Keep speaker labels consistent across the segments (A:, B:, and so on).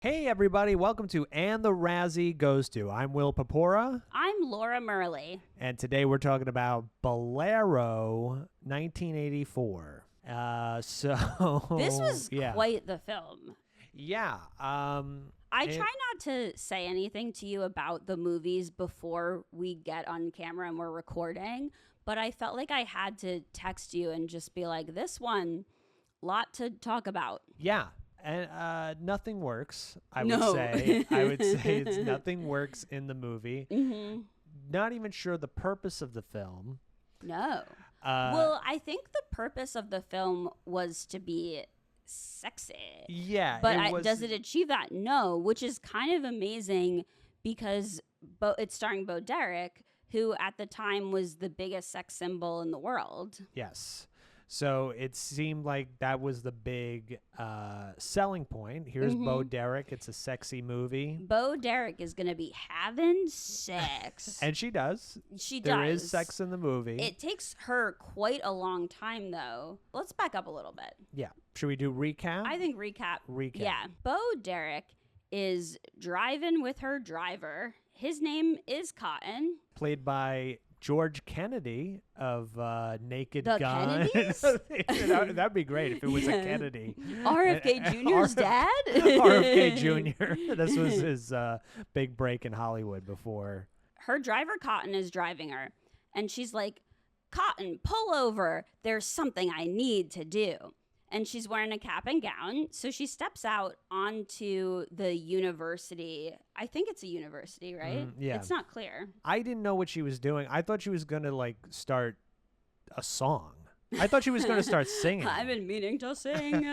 A: Hey everybody, welcome to And the Razzie Goes To. I'm Will Purpura.
B: I'm Laura Merli.
A: And today we're talking about Bolero 1984.
B: This was quite the film.
A: Yeah.
B: I try not to say anything to you about the movies before we get on camera and we're recording, but I felt like I had to text you and just be like, this one, lot to talk about.
A: Yeah. And nothing works, I would
B: No.
A: say. I would say it's nothing works in the movie.
B: Mm-hmm.
A: Not even sure the purpose of the film.
B: No. Well, I think the purpose of the film was to be sexy.
A: Yeah.
B: But does it achieve that? No, which is kind of amazing because it's starring Bo Derek, who at the time was the biggest sex symbol in the world.
A: Yes. So it seemed like that was the big selling point. Here's Bo Derek. It's a sexy movie.
B: Bo Derek is going to be having sex.
A: And she does.
B: She
A: There
B: does.
A: is sex in the movie.
B: It takes her quite a long time, though. Let's back up a little bit.
A: Yeah. Should we do recap?
B: I think recap.
A: Recap.
B: Yeah. Bo Derek is driving with her driver. His name is Cotton.
A: Played by George Kennedy of Naked
B: The
A: Gun.
B: Kennedys?
A: That'd be great if it was a Kennedy.
B: RFK Jr.'s dad?
A: RFK Jr. This was his big break in Hollywood before.
B: Her driver, Cotton, is driving her. And she's like, Cotton, pull over. There's something I need to do. And she's wearing a cap and gown. So she steps out onto the university. I think it's a university, right?
A: Yeah.
B: It's not clear.
A: I didn't know what she was doing. I thought she was going to start a song. I thought she was going to start singing.
B: I've been meaning to sing.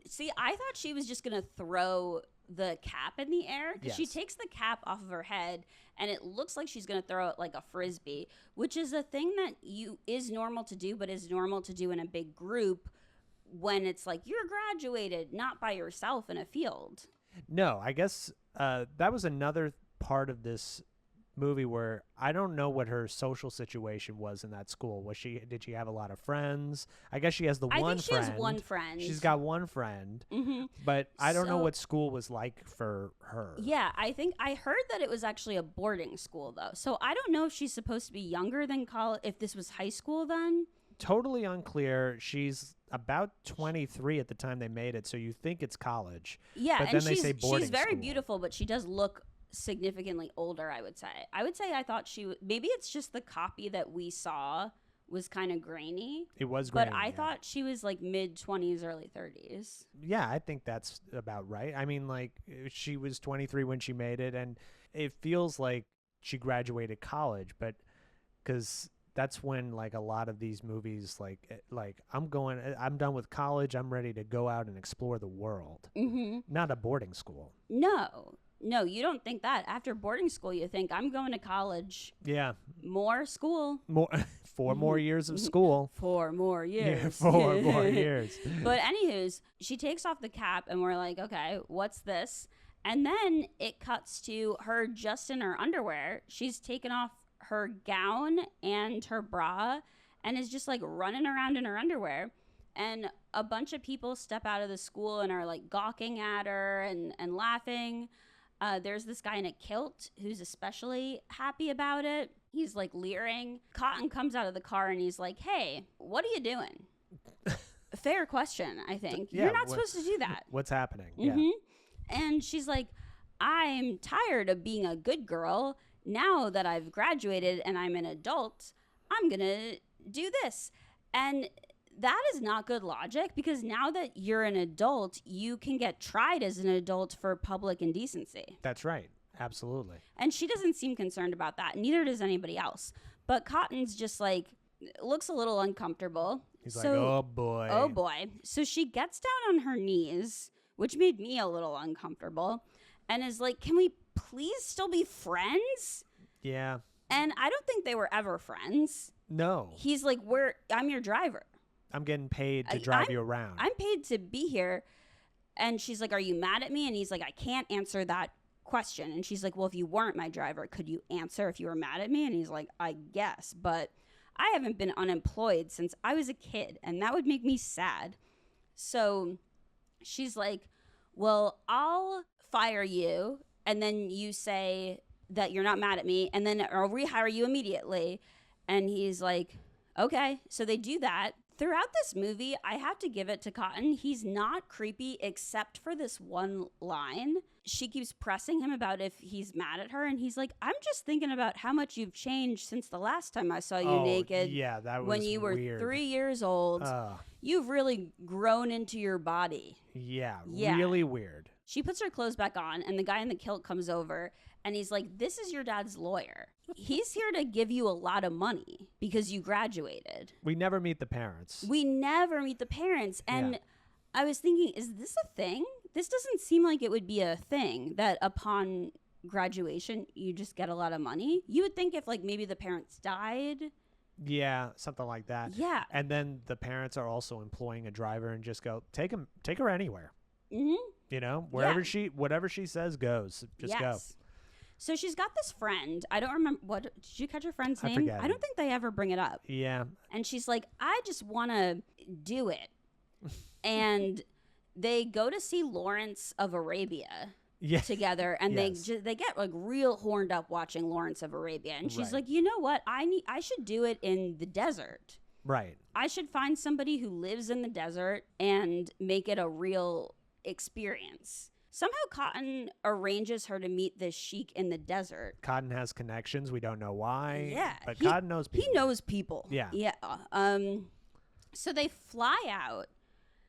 B: See, I thought she was just going to throw the cap in the air because she takes the cap off of her head and it looks like she's going to throw it like a frisbee, which is a thing that is normal to do, but is normal to do in a big group when it's like you're graduated, not by yourself in a field.
A: No, I guess that was another part of this movie where I don't know what her social situation was in that school. Did she have a lot of friends? I guess she has the one friend.
B: I think she has one friend.
A: She's got one friend, but I don't know what school was like for her.
B: Yeah, I heard that it was actually a boarding school though. So I don't know if she's supposed to be younger than college, if this was high school then.
A: Totally unclear. She's about 23 at the time they made it, so you think it's college.
B: Yeah,
A: but
B: and
A: then they say boarding
B: she's very
A: school.
B: beautiful, but she does look significantly older, I would say. I thought maybe it's just the copy that we saw was kind of grainy.
A: It was grainy.
B: But I thought she was like mid-20s, early 30s.
A: Yeah, I think that's about right. I mean, she was 23 when she made it, and it feels like she graduated college, but because that's when a lot of these movies I'm done with college, I'm ready to go out and explore the world. Not a boarding school.
B: No, you don't think that. After boarding school, you think I'm going to college.
A: Yeah.
B: More school.
A: More 4 more years of school.
B: 4 more years.
A: Yeah, 4 more years.
B: But anywho's, she takes off the cap and we're like, okay, what's this? And then it cuts to her just in her underwear. She's taken off her gown and her bra and is just running around in her underwear. And a bunch of people step out of the school and are gawking at her and laughing. There's this guy in a kilt who's especially happy about it. He's leering. Cotton comes out of the car and he's like, hey, what are you doing? Fair question, I think.
A: Yeah,
B: you're not supposed to do that.
A: What's happening?
B: Mm-hmm.
A: Yeah.
B: And she's like, I'm tired of being a good girl. Now that I've graduated and I'm an adult, I'm going to do this. And that is not good logic because now that you're an adult, you can get tried as an adult for public indecency.
A: That's right. Absolutely.
B: And she doesn't seem concerned about that. Neither does anybody else. But Cotton's just looks a little uncomfortable.
A: He's oh boy.
B: Oh boy. So she gets down on her knees, which made me a little uncomfortable, and is like, can we please still be friends?
A: Yeah.
B: And I don't think they were ever friends.
A: No.
B: He's like, I'm your driver.
A: I'm getting paid to drive you around.
B: I'm paid to be here. And she's like, are you mad at me? And he's like, I can't answer that question. And she's like, well, if you weren't my driver, could you answer if you were mad at me? And he's like, I guess, but I haven't been unemployed since I was a kid, and that would make me sad. So she's like, well, I'll fire you, and then you say that you're not mad at me, and then I'll rehire you immediately. And he's like, okay. So they do that. Throughout this movie, I have to give it to Cotton. He's not creepy except for this one line. She keeps pressing him about if he's mad at her, and he's like, I'm just thinking about how much you've changed since the last time I saw you naked.
A: Yeah, that was
B: when you were
A: weird.
B: 3 years old. You've really grown into your body.
A: Yeah, really weird.
B: She puts her clothes back on, and the guy in the kilt comes over, and he's like, this is your dad's lawyer. He's here to give you a lot of money because you graduated.
A: We never meet the parents.
B: And I was thinking, is this a thing? This doesn't seem like it would be a thing that upon graduation, you just get a lot of money. You would think if like maybe the parents died.
A: Yeah, something like that.
B: Yeah.
A: And then the parents are also employing a driver and just go, take her anywhere.
B: Mm-hmm.
A: You know, whatever she says goes. Just go.
B: So she's got this friend. I don't remember did you catch her friend's name?
A: Forget
B: I don't think they ever bring it up.
A: Yeah.
B: And she's like, I just want to do it. And they go to see Lawrence of Arabia together, and they get like real horned up watching Lawrence of Arabia. And she's like, you know what? I should do it in the desert.
A: Right.
B: I should find somebody who lives in the desert and make it a real experience. Somehow Cotton arranges her to meet this sheik in the desert.
A: Cotton has connections. We don't know why.
B: Yeah.
A: But Cotton knows people.
B: He knows people.
A: Yeah.
B: Yeah. So they fly out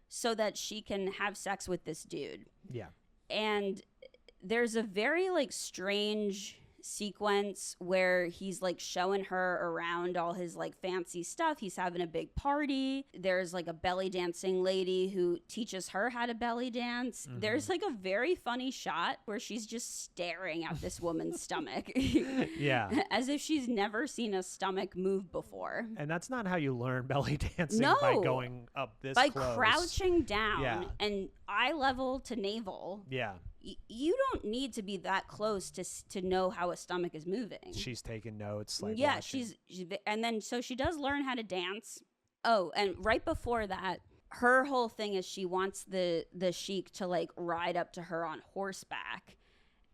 B: so that she can have sex with this dude.
A: Yeah.
B: And there's a very like strange sequence where he's like showing her around all his like fancy stuff. He's having a big party. There's like a belly dancing lady who teaches her how to belly dance. Mm-hmm. There's like a very funny shot where she's just staring at this woman's stomach.
A: Yeah.
B: As if she's never seen a stomach move before.
A: And that's not how you learn belly dancing by going up this
B: by
A: close.
B: Crouching down and eye level to navel.
A: Yeah.
B: You don't need to be that close to know how a stomach is moving.
A: She's taking notes. Like
B: she's and then so she does learn how to dance. Oh, and right before that, her whole thing is she wants the sheik to like ride up to her on horseback.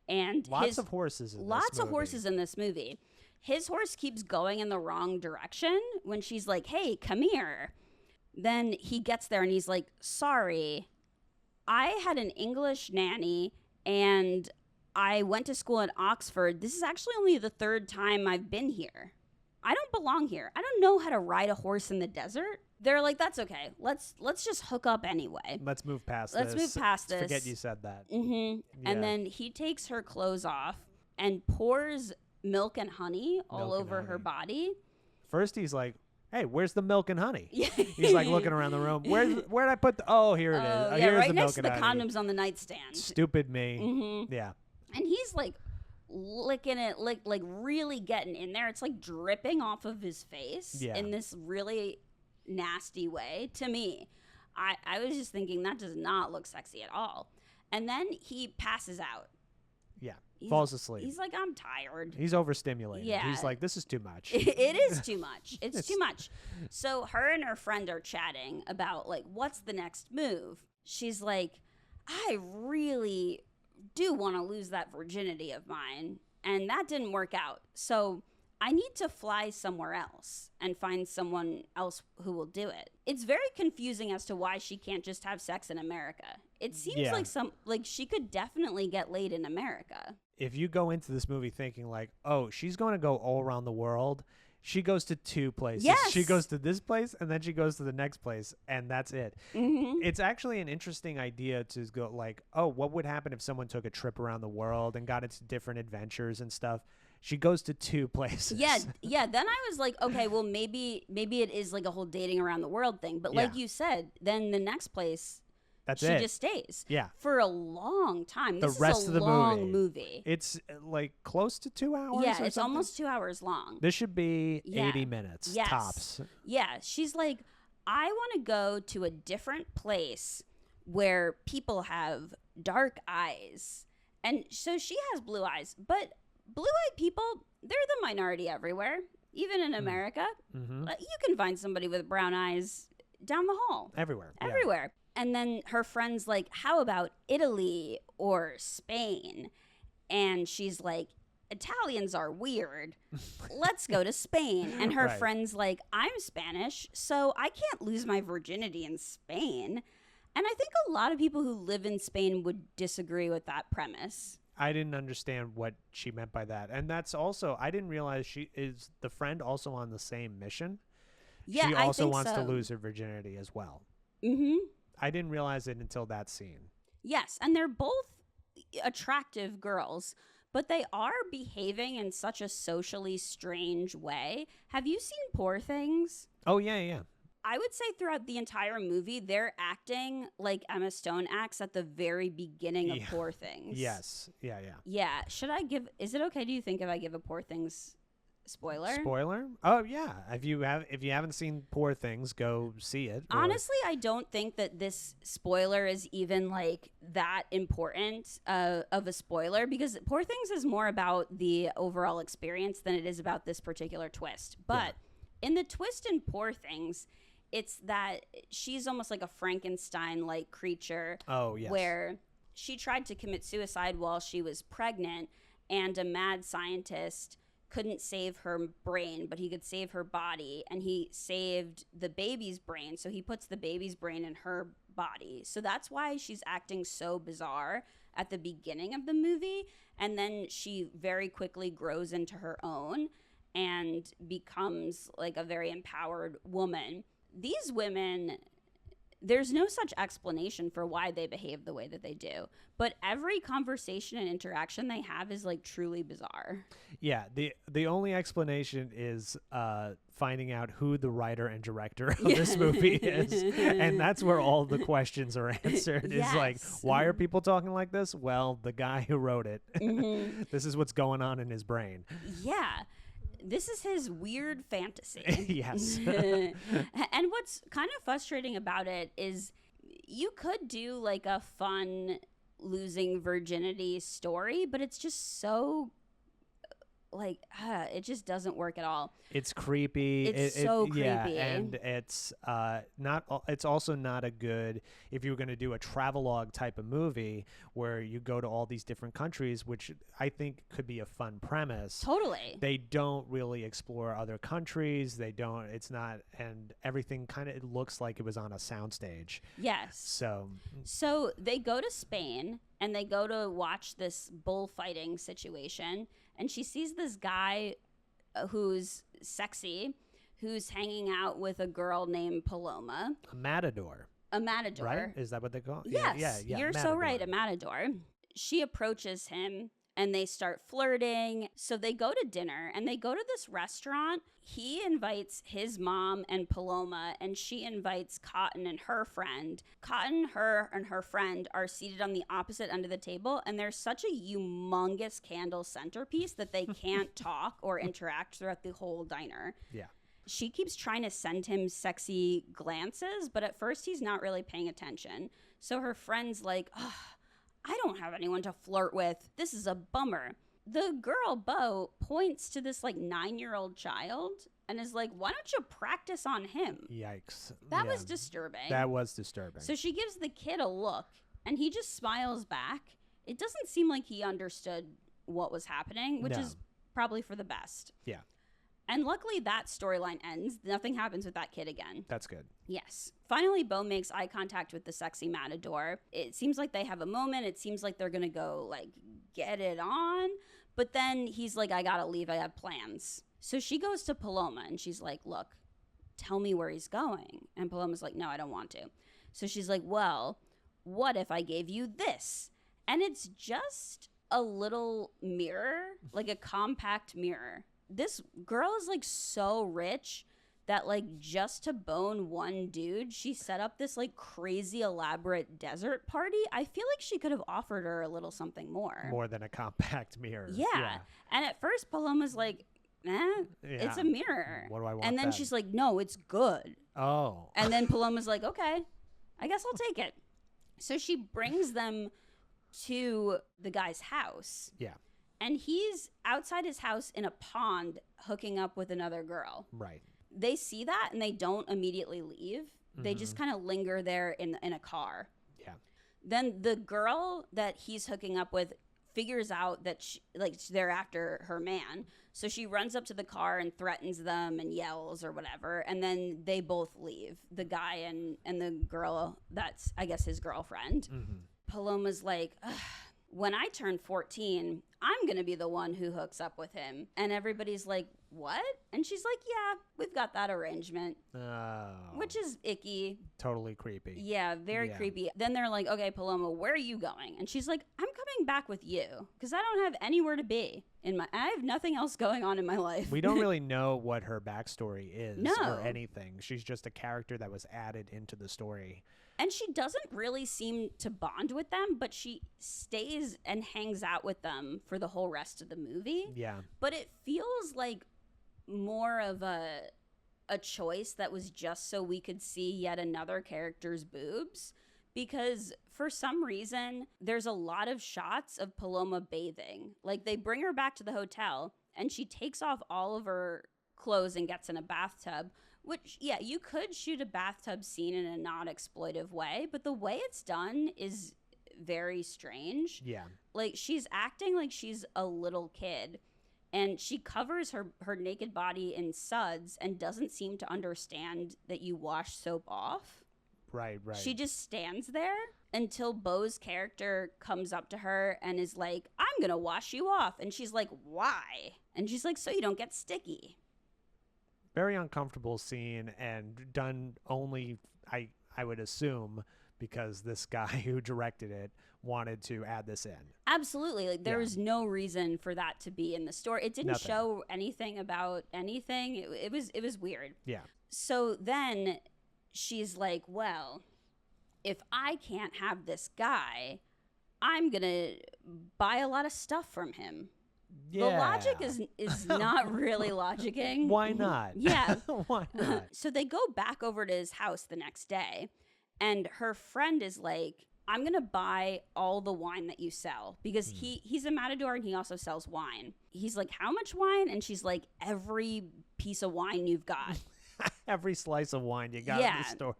B: And
A: lots of horses in this movie.
B: His horse keeps going in the wrong direction when she's like, hey, come here. Then he gets there and he's like, sorry, I had an English nanny and I went to school in Oxford. This is actually only the third time I've been here. I don't belong here. I don't know how to ride a horse in the desert. They're like, that's okay. Let's just hook up anyway.
A: Let's move past
B: this.
A: Forget you said that.
B: Mm-hmm. Yeah. And then he takes her clothes off and pours milk and honey all over her body.
A: First he's like, hey, where's the milk and honey? He's like looking around the room. Where'd I put here it is. Here's
B: right
A: the
B: next
A: milk
B: to the
A: and honey.
B: condoms on the nightstand.
A: Stupid me.
B: Mm-hmm.
A: Yeah.
B: And he's like licking it, like really getting in there. It's like dripping off of his face in this really nasty way. To me, I was just thinking that does not look sexy at all. And then he passes out.
A: Yeah. Falls asleep.
B: He's like, I'm tired.
A: He's overstimulated.
B: Yeah.
A: He's like, this is too much.
B: It is too much. It's too much. So her and her friend are chatting about like, what's the next move? She's like, I really do want to lose that virginity of mine. And that didn't work out. So I need to fly somewhere else and find someone else who will do it. It's very confusing as to why she can't just have sex in America. It seems like she could definitely get laid in America.
A: If you go into this movie thinking like, oh, she's going to go all around the world, she goes to two places.
B: Yes.
A: She goes to this place and then she goes to the next place and that's it.
B: Mm-hmm.
A: It's actually an interesting idea to go like, oh, what would happen if someone took a trip around the world and got into different adventures and stuff? She goes to two places.
B: Yeah. Then I was like, okay, well, maybe it is like a whole dating around the world thing. But like you said, then the next place, she just stays.
A: Yeah.
B: For a long time.
A: The rest of the
B: long movie.
A: It's like close to 2 hours.
B: Yeah, it's almost 2 hours long.
A: This should be 80 minutes tops.
B: Yeah. She's like, I want to go to a different place where people have dark eyes. And so she has blue eyes, but blue-eyed people, they're the minority everywhere, even in America.
A: Mm-hmm.
B: You can find somebody with brown eyes down the hall.
A: Everywhere.
B: Everywhere. And then her friend's like, how about Italy or Spain? And she's like, Italians are weird. Let's go to Spain. And her
A: Right.
B: friend's like, I'm Spanish, so I can't lose my virginity in Spain. And I think a lot of people who live in Spain would disagree with that premise.
A: I didn't understand what she meant by that. And that's also, I didn't realize is the friend also on the same mission.
B: Yeah,
A: she
B: I
A: also
B: think
A: wants
B: so.
A: to lose her virginity as well.
B: Mm-hmm.
A: I didn't realize it until that scene.
B: Yes, and they're both attractive girls, but they are behaving in such a socially strange way. Have you seen Poor Things?
A: Oh, yeah.
B: I would say throughout the entire movie, they're acting like Emma Stone acts at the very beginning of Poor Things.
A: Yes. Yeah.
B: Yeah. Is it okay, do you think, if I give a Poor Things spoiler?
A: Spoiler? Oh, yeah. If you haven't seen Poor Things, go see it.
B: Honestly, I don't think that this spoiler is even like that important of a spoiler, because Poor Things is more about the overall experience than it is about this particular twist. But in the twist in Poor Things, it's that she's almost like a Frankenstein-like creature.
A: Oh, yes.
B: Where she tried to commit suicide while she was pregnant, and a mad scientist couldn't save her brain, but he could save her body, and he saved the baby's brain, so he puts the baby's brain in her body. So that's why she's acting so bizarre at the beginning of the movie, and then she very quickly grows into her own and becomes like a very empowered woman. These women, there's no such explanation for why they behave the way that they do, but every conversation and interaction they have is like truly bizarre.
A: Yeah, the only explanation is finding out who the writer and director of this movie is, and that's where all the questions are answered.
B: Yes.
A: Is like, why are people talking like this? Well, the guy who wrote it, this is what's going on in his brain.
B: Yeah. This is his weird fantasy.
A: Yes.
B: And what's kind of frustrating about it is you could do like a fun losing virginity story, but it's just so like it just doesn't work at all.
A: It's creepy.
B: It's so creepy.
A: Yeah, and it's it's also not a good, if you were going to do a travelogue type of movie where you go to all these different countries, which I think could be a fun premise.
B: Totally.
A: They don't really explore other countries. They don't. It's not, and everything kind of, it looks like it was on a soundstage.
B: Yes. So they go to Spain and they go to watch this bullfighting situation. And she sees this guy who's sexy, who's hanging out with a girl named Paloma.
A: A matador.
B: A matador.
A: Right? Is that what they call it?
B: Yes.
A: Yeah,
B: You're
A: matador.
B: so right, a matador. She approaches him and they start flirting. So they go to dinner and they go to this restaurant. He invites his mom and Paloma, and she invites Cotton and her friend. Cotton, her, and her friend are seated on the opposite end of the table, and there's such a humongous candle centerpiece that they can't talk or interact throughout the whole diner.
A: Yeah.
B: She keeps trying to send him sexy glances, but at first he's not really paying attention. So her friend's like, oh, I don't have anyone to flirt with. This is a bummer. The girl, Bo, points to this like 9-year-old child and is like, why don't you practice on him?
A: Yikes.
B: That was disturbing.
A: That was disturbing.
B: So she gives the kid a look and he just smiles back. It doesn't seem like he understood what was happening, which is probably for the best.
A: Yeah.
B: And luckily that storyline ends. Nothing happens with that kid again.
A: That's good.
B: Yes. Finally, Bo makes eye contact with the sexy matador. It seems like they have a moment. It seems like they're going to go, like, get it on. But then he's like, I got to leave. I have plans. So she goes to Paloma and she's like, look, tell me where he's going. And Paloma's like, no, I don't want to. So she's like, well, what if I gave you this? And it's just a little mirror, like a compact mirror. This girl is like so rich that like just to bone one dude, she set up this like crazy elaborate desert party. I feel like she could have offered her a little something more.
A: More than a compact mirror.
B: Yeah. And at first Paloma's like, it's a mirror.
A: What do I want?
B: And then she's like, no, it's good.
A: Oh.
B: And then Paloma's like, okay, I guess I'll take it. So she brings them to the guy's house.
A: Yeah.
B: And he's outside his house in a pond hooking up with another girl.
A: Right.
B: They see that and they don't immediately leave. They just kind of linger there in a car.
A: Yeah.
B: Then the girl that he's hooking up with figures out that they're after her man. So she runs up to the car and threatens them and yells or whatever. And then they both leave, the guy and the girl that's, I guess, his girlfriend. Paloma's like, ugh, when I turn 14, I'm going to be the one who hooks up with him. And everybody's like, what? And she's like, yeah, we've got that arrangement.
A: Oh.
B: Which is icky.
A: Totally creepy.
B: Yeah, very creepy. Then they're like, okay, Paloma, where are you going? And she's like, I'm coming back with you because I don't have anywhere to be. I have nothing else going on in my life.
A: We don't really know what her backstory is
B: No.
A: or anything. She's just a character that was added into the story.
B: And she doesn't really seem to bond with them, but she stays and hangs out with them for the whole rest of the movie.
A: Yeah.
B: But it feels like more of a choice that was just so we could see yet another character's boobs, because for some reason there's a lot of shots of Paloma bathing. Like they bring her back to the hotel and she takes off all of her clothes and gets in a bathtub, which, yeah, you could shoot a bathtub scene in a not exploitive way, but the way it's done is very strange.
A: Yeah.
B: Like she's acting like she's a little kid. And she covers her naked body in suds and doesn't seem to understand that you wash soap off.
A: Right.
B: She just stands there until Beau's character comes up to her and is like, I'm going to wash you off. And she's like, why? And she's like, so you don't get sticky.
A: Very uncomfortable scene and done only, I would assume, because this guy who directed it wanted to add this in.
B: Absolutely. Like there was no reason for that to be in the story. It didn't show anything about anything. It was weird.
A: Yeah.
B: So then she's like, well, if I can't have this guy, I'm going to buy a lot of stuff from him.
A: Yeah.
B: The logic is not really logicking.
A: Why not?
B: Yeah.
A: Why not?
B: So they go back over to his house the next day, and her friend is like, I'm going to buy all the wine that you sell, because he's a matador and he also sells wine. He's like, how much wine? And she's like, every piece of wine you've got.
A: Every slice of wine you got in the store.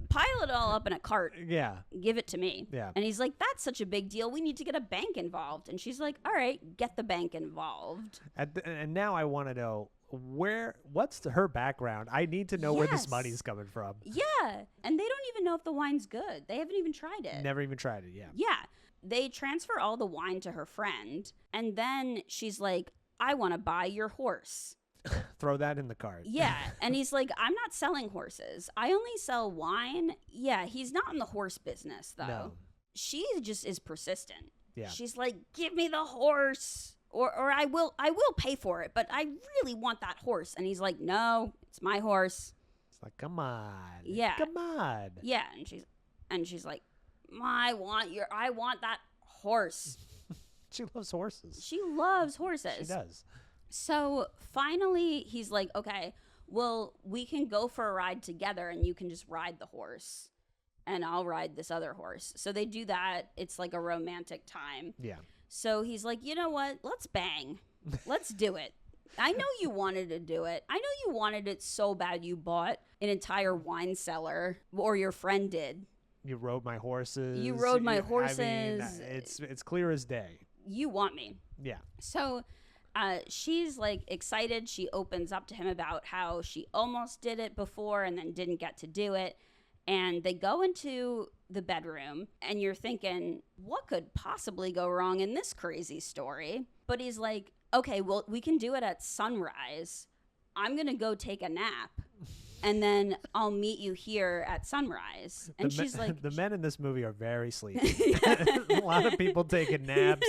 B: Pile it all up in a cart.
A: Yeah.
B: Give it to me.
A: Yeah.
B: And he's like, that's such a big deal. We need to get a bank involved. And she's like, all right, get the bank involved.
A: And now I want to know what's her background? I need to know where this money's coming from.
B: Yeah. And they don't even know if the wine's good. They haven't even tried it.
A: Never even tried it, yeah.
B: Yeah. They transfer all the wine to her friend. And then she's like, I want to buy your horse.
A: Throw that in the cart.
B: Yeah. And he's like, I'm not selling horses. I only sell wine. Yeah. He's not in the horse business, though.
A: No.
B: She just is persistent.
A: Yeah.
B: She's like, give me the horse. Or I will pay for it, but I really want that horse. And he's like, no, it's my horse.
A: It's like, come on.
B: Yeah.
A: Come on.
B: Yeah. And she's like, I want that horse.
A: She loves horses.
B: She loves horses.
A: She does.
B: So finally he's like, okay, well, we can go for a ride together and you can just ride the horse and I'll ride this other horse. So they do that. It's like a romantic time.
A: Yeah.
B: So he's like, you know what? Let's bang. Let's do it. I know you wanted to do it. I know you wanted it so bad you bought an entire wine cellar, or your friend did.
A: You rode my horses.
B: You rode my horses.
A: I mean, it's clear as day.
B: You want me.
A: Yeah.
B: So she's like excited. She opens up to him about how she almost did it before and then didn't get to do it. And they go into the bedroom and you're thinking, what could possibly go wrong in this crazy story? But he's like, okay, well, we can do it at sunrise. I'm going to go take a nap. And then I'll meet you here at sunrise. And she's like...
A: The men in this movie are very sleepy. A lot of people taking naps.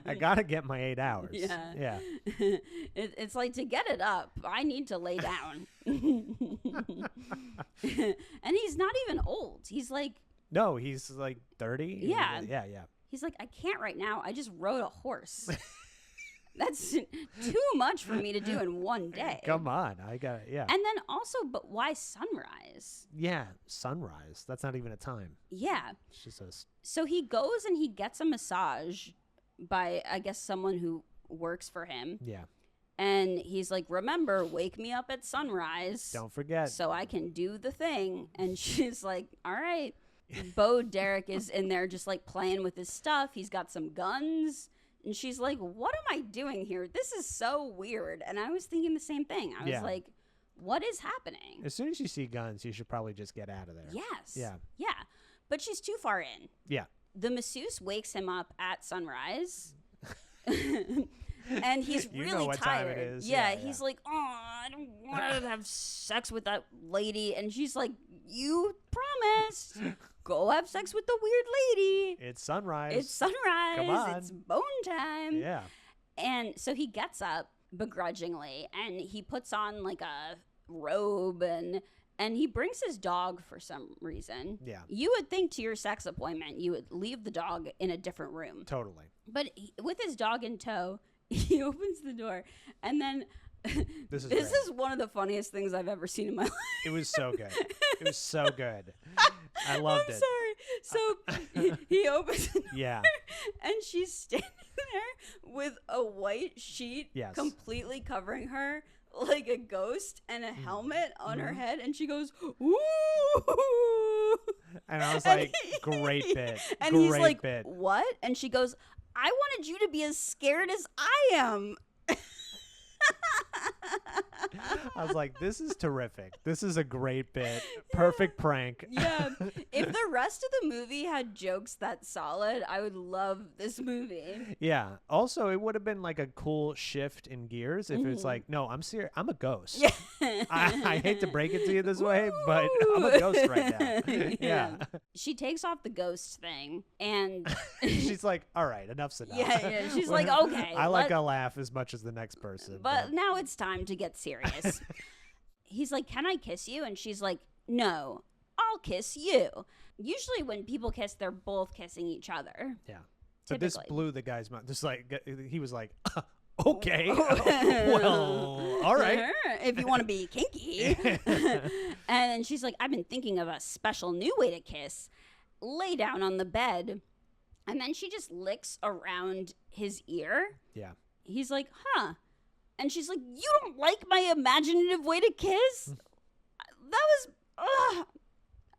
A: I got to get my 8 hours.
B: Yeah. It's like, to get it up, I need to lay down. And he's not even old. He's like...
A: No, he's like 30.
B: Yeah.
A: Yeah.
B: He's like, I can't right now. I just rode a horse. That's too much for me to do in one day.
A: Come on. I got it. Yeah.
B: And then also, but why sunrise?
A: Yeah. Sunrise. That's not even a time.
B: Yeah.
A: She says.
B: So he goes and he gets a massage by, I guess, someone who works for him.
A: Yeah.
B: And he's like, remember, wake me up at sunrise.
A: Don't forget.
B: So I can do the thing. And she's like, all right. Bo Derek is in there just like playing with his stuff. He's got some guns. And she's like, what am I doing here? This is so weird. And I was thinking the same thing. I was like, what is happening?
A: As soon as you see guns, you should probably just get out of there.
B: Yes.
A: Yeah.
B: Yeah. But she's too far in.
A: Yeah.
B: The masseuse wakes him up at sunrise. And he's
A: You
B: really
A: know what
B: tired.
A: time it is.
B: Yeah, he's like, oh, I don't want to have sex with that lady. And she's like, you promised. Go have sex with the weird lady.
A: It's sunrise.
B: It's sunrise.
A: Come on.
B: It's bone time.
A: Yeah.
B: And so he gets up begrudgingly and he puts on like a robe and he brings his dog for some reason.
A: Yeah.
B: You would think to your sex appointment, you would leave the dog in a different room.
A: Totally.
B: But with his dog in tow, he opens the door and then
A: This
B: is one of the funniest things I've ever seen in my life.
A: It was so good. It was so good. I loved it.
B: I'm sorry. So he opens the door
A: Yeah.
B: and she's standing there with a white sheet completely covering her like a ghost and a helmet on her head. And she goes, ooh.
A: And I was like, great bit.
B: And
A: great
B: he's like,
A: bit.
B: what? And she goes, I wanted you to be as scared as I am.
A: I was like, this is terrific. This is a great bit. Perfect prank.
B: Yeah. If the rest of the movie had jokes that solid, I would love this movie.
A: Yeah. Also, it would have been like a cool shift in gears if it's like, no, I'm serious. I'm a ghost.
B: Yeah.
A: I hate to break it to you this way, but I'm a ghost right now. Yeah.
B: She takes off the ghost thing and
A: she's like, all right, enough's enough.
B: Yeah. She's like, okay.
A: I like a laugh as much as the next person.
B: But now it's time to get serious. He's like, can I kiss you? And she's like, no, I'll kiss you. Usually when people kiss, they're both kissing each other.
A: Yeah. But this
B: Typically.
A: blew the guy's mind. Just like, he was like, okay. Well, all right.
B: If you want to be kinky. And she's like, I've been thinking of a special new way to kiss. Lay down on the bed. And then she just licks around his ear.
A: Yeah.
B: He's like, huh. And she's like, you don't like my imaginative way to kiss? That was,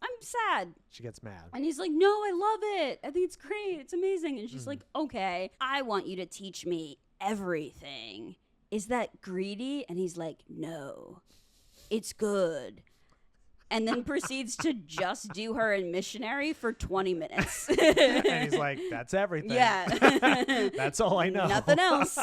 B: I'm sad.
A: She gets mad.
B: And he's like, no, I love it. I think it's great. It's amazing. And she's like, okay, I want you to teach me everything. Is that greedy? And he's like, no, it's good. And then proceeds to just do her in missionary for 20 minutes.
A: And he's like, that's everything.
B: Yeah.
A: That's all I know.
B: Nothing else.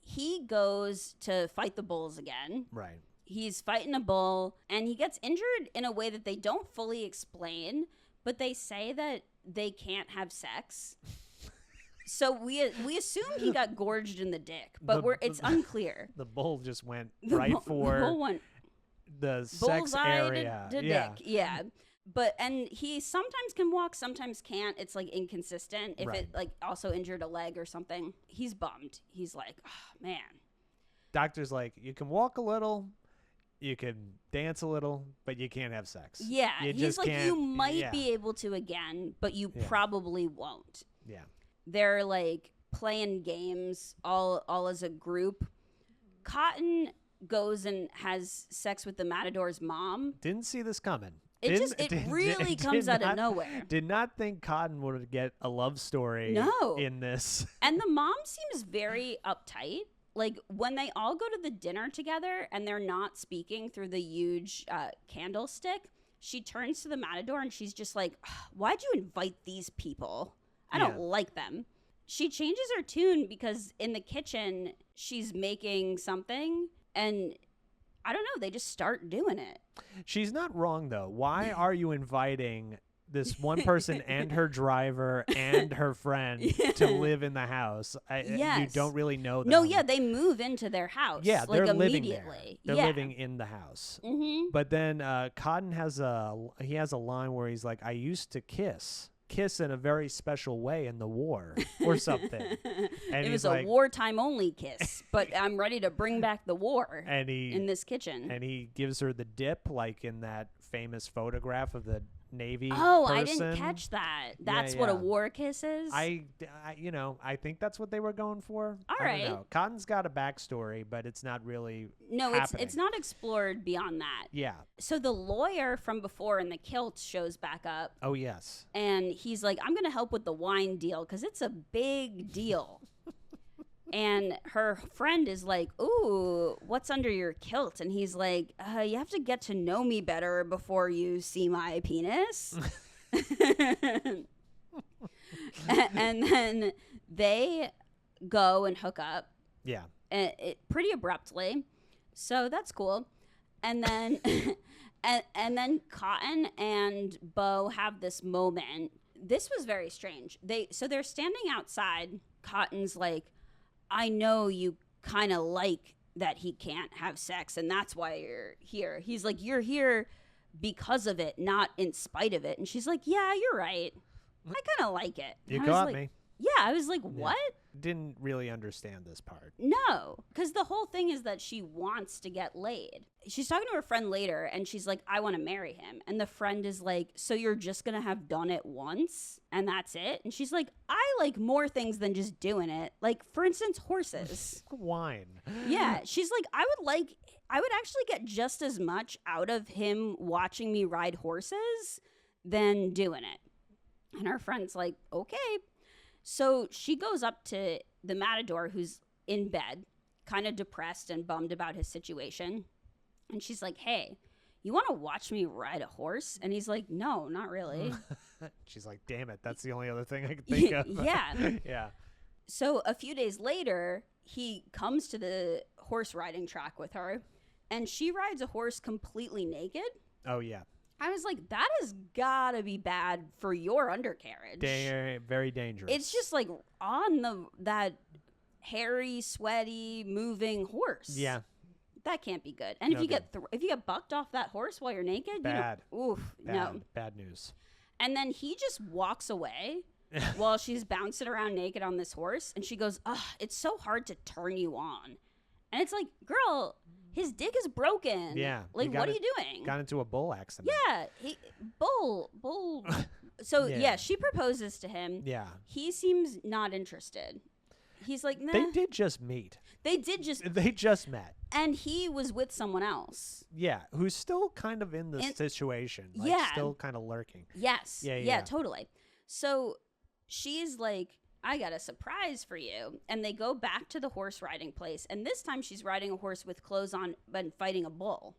B: He goes to fight the bulls again.
A: Right.
B: He's fighting a bull, and he gets injured in a way that they don't fully explain, but they say that they can't have sex. So we assume he got gorged in the dick, but it's unclear.
A: The bull just went right for
B: the bull went
A: the sex area.
B: to
A: yeah.
B: dick. Yeah. And he sometimes can walk, sometimes can't. It's like inconsistent. If it like also injured a leg or something, he's bummed. He's like, oh man.
A: Doctor's like, you can walk a little, you can dance a little, but you can't have sex.
B: Yeah. He's like, you might
A: yeah.
B: be able to again, but you probably won't.
A: Yeah.
B: They're like playing games all as a group. Cotton goes and has sex with the Matador's mom.
A: Didn't see this coming.
B: It really comes out of nowhere.
A: Did not think Cotton would get a love story in this.
B: And the mom seems very uptight. Like when they all go to the dinner together and they're not speaking through the huge candlestick, she turns to the Matador and she's just like, why'd you invite these people? I don't like them. She changes her tune because in the kitchen, she's making something and I don't know, they just start doing it.
A: She's not wrong, though. Why are you inviting this one person and her driver and her friend to live in the house? You don't really know them.
B: No, yeah, they move into their house.
A: Yeah,
B: like
A: they're living
B: immediately.
A: there. They're living in the house.
B: Mm-hmm.
A: But then Cotton has a line where he's like, I used to kiss in a very special way in the war or something. And
B: it was a
A: like,
B: wartime only kiss, but I'm ready to bring back the war in this kitchen.
A: And he gives her the dip like in that famous photograph of the Navy
B: Oh,
A: person.
B: I didn't catch that. That's what a war kiss is?
A: I think that's what they were going for.
B: All
A: I
B: right.
A: don't know. Cotton's got a backstory, but it's not really
B: No,
A: happening.
B: it's not explored beyond that.
A: Yeah.
B: So the lawyer from before in the kilt shows back up.
A: Oh, yes.
B: And he's like, I'm going to help with the wine deal because it's a big deal. And her friend is like, ooh, what's under your kilt? And he's like, you have to get to know me better before you see my penis. And then they go and hook up.
A: Yeah.
B: Pretty abruptly. So that's cool. And then and then Cotton and Bo have this moment. This was very strange. They're standing outside. Cotton's like, I know you kind of like that he can't have sex, and that's why you're here. He's like, you're here because of it, not in spite of it. And she's like, yeah, you're right. I kind of like it.
A: You
B: I
A: got
B: was like,
A: me.
B: Yeah, I was like, what?
A: Didn't really understand this part.
B: No, because the whole thing is that she wants to get laid. She's talking to her friend later, and she's like, I want to marry him. And the friend is like, so you're just going to have done it once, and that's it? And she's like, I like more things than just doing it. Like, for instance, horses.
A: Wine.
B: Yeah, she's like, I would actually get just as much out of him watching me ride horses than doing it. And her friend's like, okay. So she goes up to the matador who's in bed, kind of depressed and bummed about his situation. And she's like, hey, you want to watch me ride a horse? And he's like, no, not really.
A: She's like, damn it. That's the only other thing I could think of.
B: Yeah.
A: Yeah.
B: So a few days later, he comes to the horse riding track with her, and she rides a horse completely naked.
A: Oh, yeah.
B: I was like, that has gotta be bad for your undercarriage.
A: Very dangerous.
B: It's just like on that hairy, sweaty, moving horse.
A: Yeah.
B: That can't be good. And if you get bucked off that horse while you're naked,
A: bad.
B: No.
A: Bad news.
B: And then he just walks away while she's bouncing around naked on this horse, and she goes, "Ugh, it's so hard to turn you on." And it's like, girl, his dick is broken.
A: Yeah.
B: Like, what are you doing?
A: Got into a bull accident.
B: Yeah. Bull. So, yeah, she proposes to him.
A: Yeah.
B: He seems not interested. He's like, nah.
A: They did just meet.
B: They
A: just met.
B: And he was with someone else.
A: Yeah. Who's still kind of in the situation. Like,
B: yeah.
A: Still kind of lurking.
B: Yes.
A: Yeah,
B: totally. So she's like, I got a surprise for you. And they go back to the horse riding place. And this time she's riding a horse with clothes on but fighting a bull.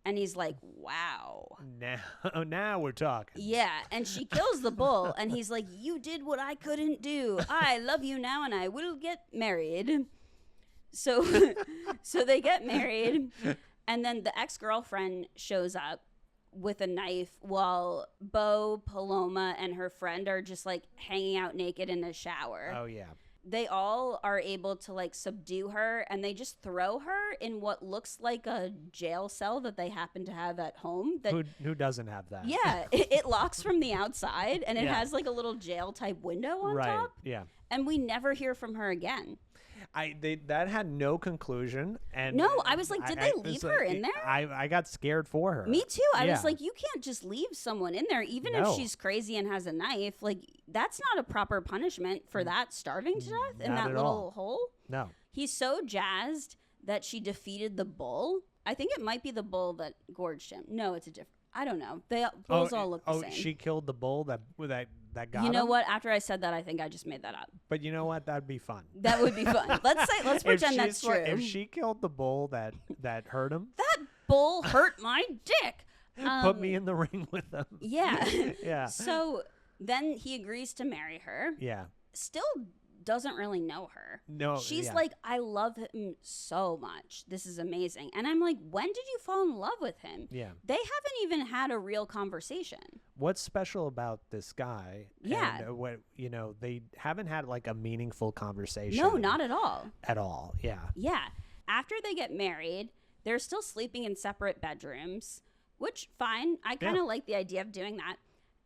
B: And he's like, wow.
A: Now we're talking.
B: Yeah. And she kills the bull. And he's like, you did what I couldn't do. I love you now and I will get married. So they get married. And then the ex-girlfriend shows up with a knife while Bo, Paloma, and her friend are just like hanging out naked in a shower.
A: Oh, yeah.
B: They all are able to like subdue her, and they just throw her in what looks like a jail cell that they happen to have at home. That,
A: who doesn't have that?
B: Yeah, it locks from the outside, and it has like a little jail type window on top.
A: Yeah.
B: And we never hear from her again.
A: That had no conclusion, and
B: no, I was like, did they leave her in there?
A: I got scared for her.
B: Me too. I was like, you can't just leave someone in there, even if she's crazy and has a knife. Like, that's not a proper punishment for that starving to death in that little hole.
A: No.
B: He's so jazzed that she defeated the bull. I think it might be the bull that gorged him. No, it's a different. I don't know. Bulls all look the same.
A: Oh, she killed the bull that got
B: You know
A: him?
B: what? After I said that, I think I just made that up.
A: But you know what? That'd be fun.
B: That would be fun. Let's pretend that's true.
A: If she killed the bull that hurt him,
B: that bull hurt my dick.
A: Put me in the ring with them.
B: Yeah.
A: Yeah.
B: So then he agrees to marry her.
A: Yeah.
B: Still doesn't really know her.
A: No.
B: She's like, I love him so much. This is amazing. And I'm like, when did you fall in love with him?
A: Yeah.
B: They haven't even had a real conversation.
A: What's special about this guy?
B: Yeah.
A: And, they haven't had like a meaningful conversation.
B: No, not at all.
A: At all. Yeah.
B: Yeah. After they get married, they're still sleeping in separate bedrooms, which fine. I kind of like the idea of doing that.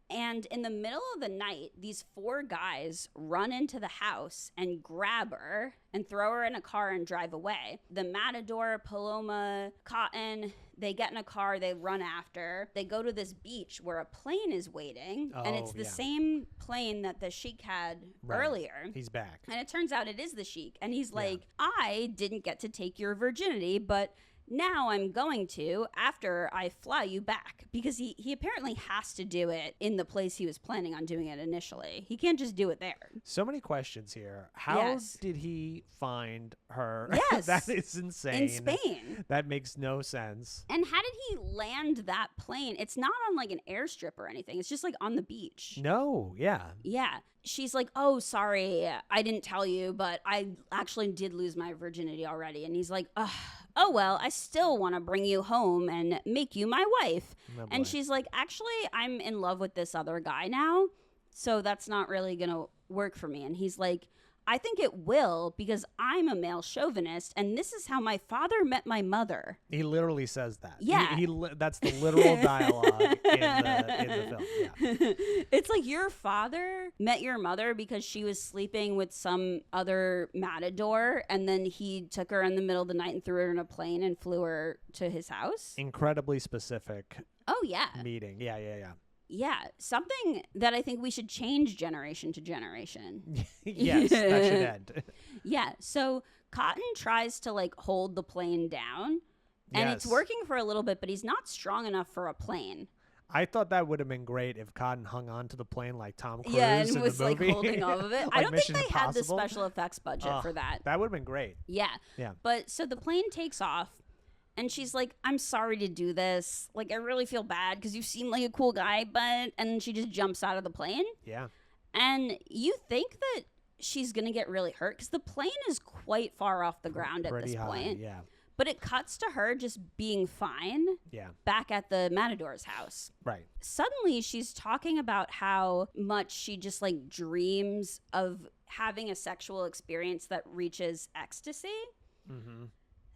B: And in the middle of the night, these 4 guys run into the house and grab her and throw her in a car and drive away. The matador, Paloma, Cotton, They get in a car, they run after. They go to this beach where a plane is waiting, and it's the same plane that the Sheik had earlier.
A: He's back.
B: And it turns out it is the Sheik. And he's like, I didn't get to take your virginity, but now I'm going to after I fly you back, because he apparently has to do it in the place he was planning on doing it initially. He can't just do it there.
A: So many questions here. How did he find her?
B: Yes.
A: That is insane.
B: In Spain.
A: That makes no sense.
B: And how did he land that plane? It's not on like an airstrip or anything. It's just like on the beach.
A: No, yeah.
B: Yeah. She's like, oh, sorry, I didn't tell you, but I actually did lose my virginity already. And he's like, oh, well, I still want to bring you home and make you my wife.
A: Oh,
B: and she's like, actually, I'm in love with this other guy now, so that's not really going to work for me. And he's like, I think it will, because I'm a male chauvinist, and this is how my father met my mother.
A: He literally says that.
B: Yeah.
A: That's the literal dialogue in the film. Yeah.
B: It's like, your father met your mother because she was sleeping with some other matador, and then he took her in the middle of the night and threw her in a plane and flew her to his house.
A: Incredibly specific
B: Oh, yeah.
A: meeting. Yeah.
B: Yeah, something that I think we should change generation to generation.
A: Yes, that should end.
B: Yeah, so Cotton tries to like hold the plane down, and it's working for a little bit, but he's not strong enough for a plane.
A: I thought that would have been great if Cotton hung on to the plane like Tom Cruise
B: and
A: in
B: was
A: the movie.
B: like holding off of it.
A: Like
B: I don't
A: Mission
B: think they had the
A: Impossible.
B: special effects budget for that.
A: That would have been great.
B: Yeah.
A: Yeah.
B: But so the plane takes off, and she's like, I'm sorry to do this. Like, I really feel bad because you seem like a cool guy, but... And she just jumps out of the plane.
A: Yeah.
B: And you think that she's going to get really hurt because the plane is quite far off the ground at this point.
A: Yeah.
B: But it cuts to her just being fine back at the Matador's house.
A: Right.
B: Suddenly, she's talking about how much she just, like, dreams of having a sexual experience that reaches ecstasy.
A: Mm-hmm.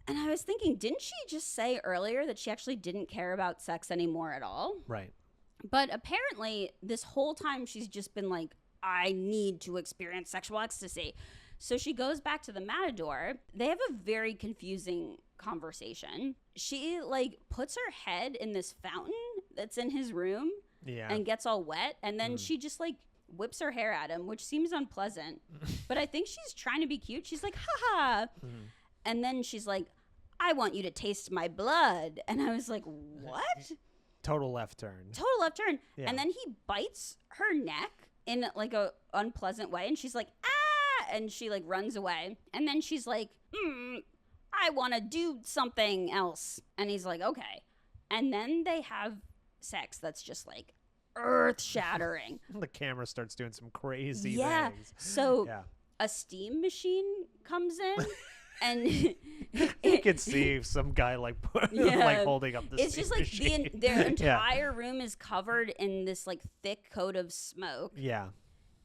B: And I was thinking, didn't she just say earlier that she actually didn't care about sex anymore at all?
A: Right.
B: But apparently, this whole time, she's just been like, I need to experience sexual ecstasy. So she goes back to the Matador. They have a very confusing conversation. She, like, puts her head in this fountain that's in his room and gets all wet. And then she just, like, whips her hair at him, which seems unpleasant. But I think she's trying to be cute. She's like, ha-ha. And then she's like, I want you to taste my blood. And I was like, what?
A: Total left turn.
B: Total left turn. Yeah. And then he bites her neck in like a unpleasant way. And she's like, ah! And she like runs away. And then she's like, I want to do something else. And he's like, okay. And then they have sex that's just like earth shattering.
A: The camera starts doing some crazy things.
B: So a steam machine comes in. And
A: you could see some guy like like holding up the
B: it's just like their entire room is covered in this like thick coat of smoke. Yeah.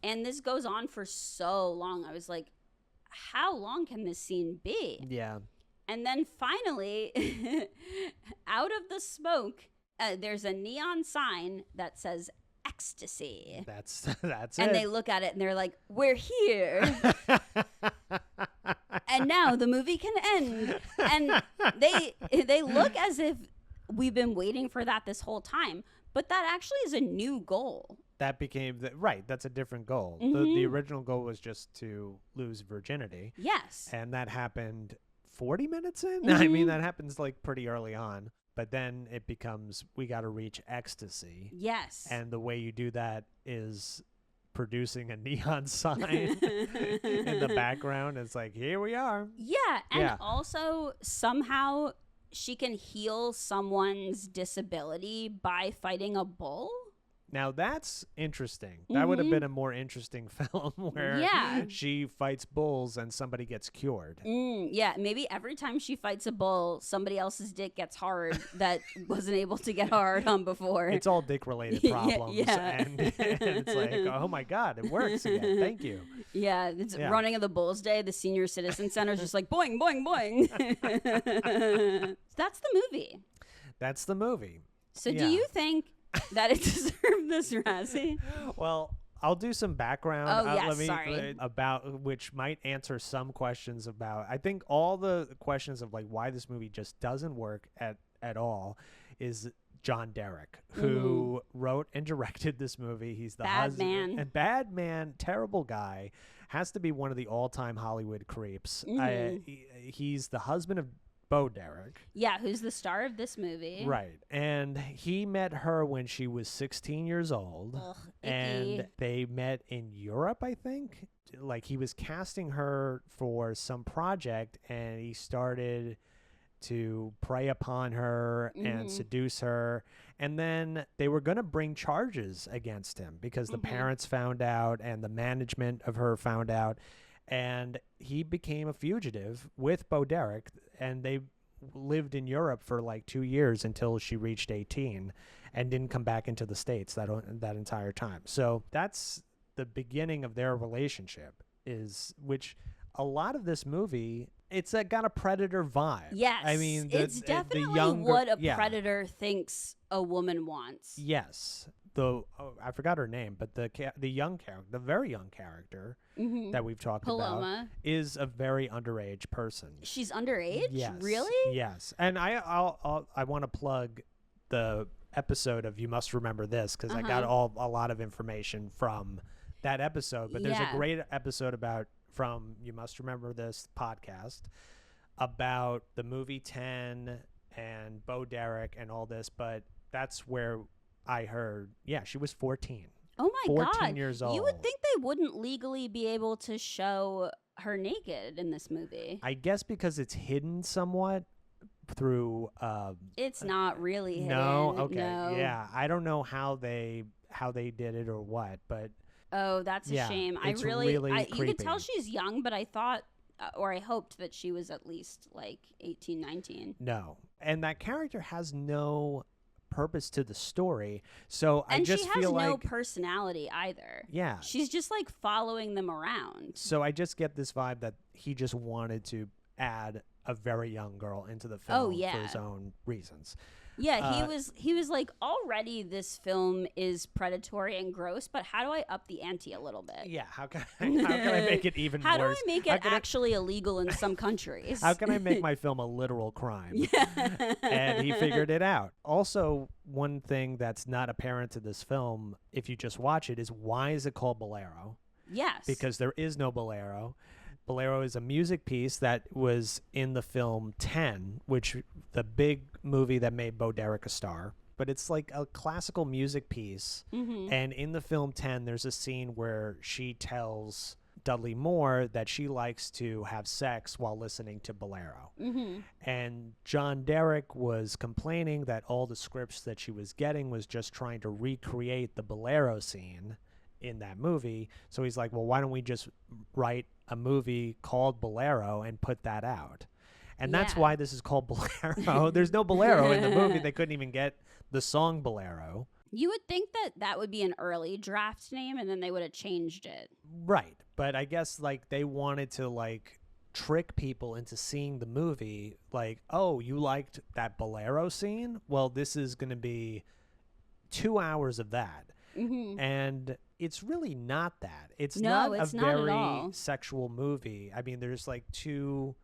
B: And this goes on for so long. I was like, how long can this scene be? Yeah. And then finally, out of the smoke, there's a neon sign that says ecstasy. That's it. And they look at it and they're like, we're here. And now the movie can end. And they look as if we've been waiting for that this whole time. But that actually is a new goal.
A: That became that's a different goal. Mm-hmm. The original goal was just to lose virginity. Yes. And that happened 40 minutes in. Mm-hmm. I mean, that happens like pretty early on. But then it becomes, we got to reach ecstasy. Yes. And the way you do that is producing a neon sign in the background. It's like, here we are.
B: Yeah. And also somehow she can heal someone's disability by fighting a bull.
A: Now that's interesting. Mm-hmm. That would have been a more interesting film where she fights bulls and somebody gets cured.
B: Yeah, maybe every time she fights a bull, somebody else's dick gets hard that wasn't able to get hard on before.
A: It's all dick-related problems. And it's like, oh my God, it works again. Thank you.
B: Yeah, it's running of the Bulls Day. The Senior Citizen Center is just like, boing, boing, boing. That's the movie.
A: That's the movie.
B: So do you think that it deserved this Razzie?
A: Well, I'll do some background.
B: Oh, yes, sorry.
A: About which might answer some questions about. I think all the questions of like why this movie just doesn't work at at all is John Derek, who wrote and directed this movie. He's the husband. And bad man, terrible guy. Has to be one of the all-time Hollywood creeps. He's the husband of Bo Derek.
B: Yeah, who's the star of this movie.
A: Right. And he met her when she was 16 years old.
B: Ugh,
A: and they met in Europe, I think. Like, he was casting her for some project, and he started to prey upon her and seduce her. And then they were going to bring charges against him because the parents found out and the management of her found out. And he became a fugitive with Bo Derek, and they lived in Europe for like 2 years until she reached 18 and didn't come back into the States that entire time. So that's the beginning of their relationship, which a lot of this movie, it's got a Predator vibe.
B: Yes.
A: I mean,
B: it's definitely what a Predator thinks a woman wants.
A: Yes. I forgot her name, but the young character, the very young character that we've talked
B: Paloma.
A: about, is a very underage person.
B: She's underage?
A: Yes.
B: Really?
A: Yes. And I want to plug the episode of You Must Remember This, because I got a lot of information from that episode. But there's a great episode from You Must Remember This podcast about the movie 10 and Bo Derek and all this. But that's where I heard, she was 14.
B: Oh my God.
A: 14 years old.
B: You would think they wouldn't legally be able to show her naked in this movie.
A: I guess because it's hidden somewhat through...
B: it's not really hidden.
A: No? Okay.
B: No.
A: Yeah. I don't know how they did it or what, but...
B: Oh, that's a shame.
A: It's really
B: you could tell she's young, but I thought, or I hoped that she was at least like 18, 19.
A: No. And that character has no purpose to the story, so
B: and
A: I just feel like
B: she has no personality either.
A: Yeah,
B: she's just like following them around.
A: So I just get this vibe that he just wanted to add a very young girl into the film for his own reasons.
B: Yeah, he was like, already this film is predatory and gross, but how do I up the ante a little bit?
A: Yeah, how can I make it even
B: how
A: worse?
B: Do I make it actually illegal in some countries?
A: How can I make my film a literal crime? And he figured it out. Also, one thing that's not apparent to this film, if you just watch it, is why is it called Bolero?
B: Yes.
A: Because there is no Bolero. Bolero is a music piece that was in the film 10, which the big movie that made Bo Derek a star. But it's like a classical music piece. And in the film 10, there's a scene where she tells Dudley Moore that she likes to have sex while listening to Bolero. And John Derek was complaining that all the scripts that she was getting was just trying to recreate the Bolero scene in that movie. So he's like, well, why don't we just write a movie called Bolero and put that out? And that's why this is called Bolero. There's no Bolero in the movie. They couldn't even get the song Bolero.
B: You would think that would be an early draft name, and then they would have changed it.
A: Right. But I guess like they wanted to like trick people into seeing the movie. Like, oh, you liked that Bolero scene? Well, this is going to be 2 hours of that. And it's really not that. It's not a very sexual movie. I mean, there's like two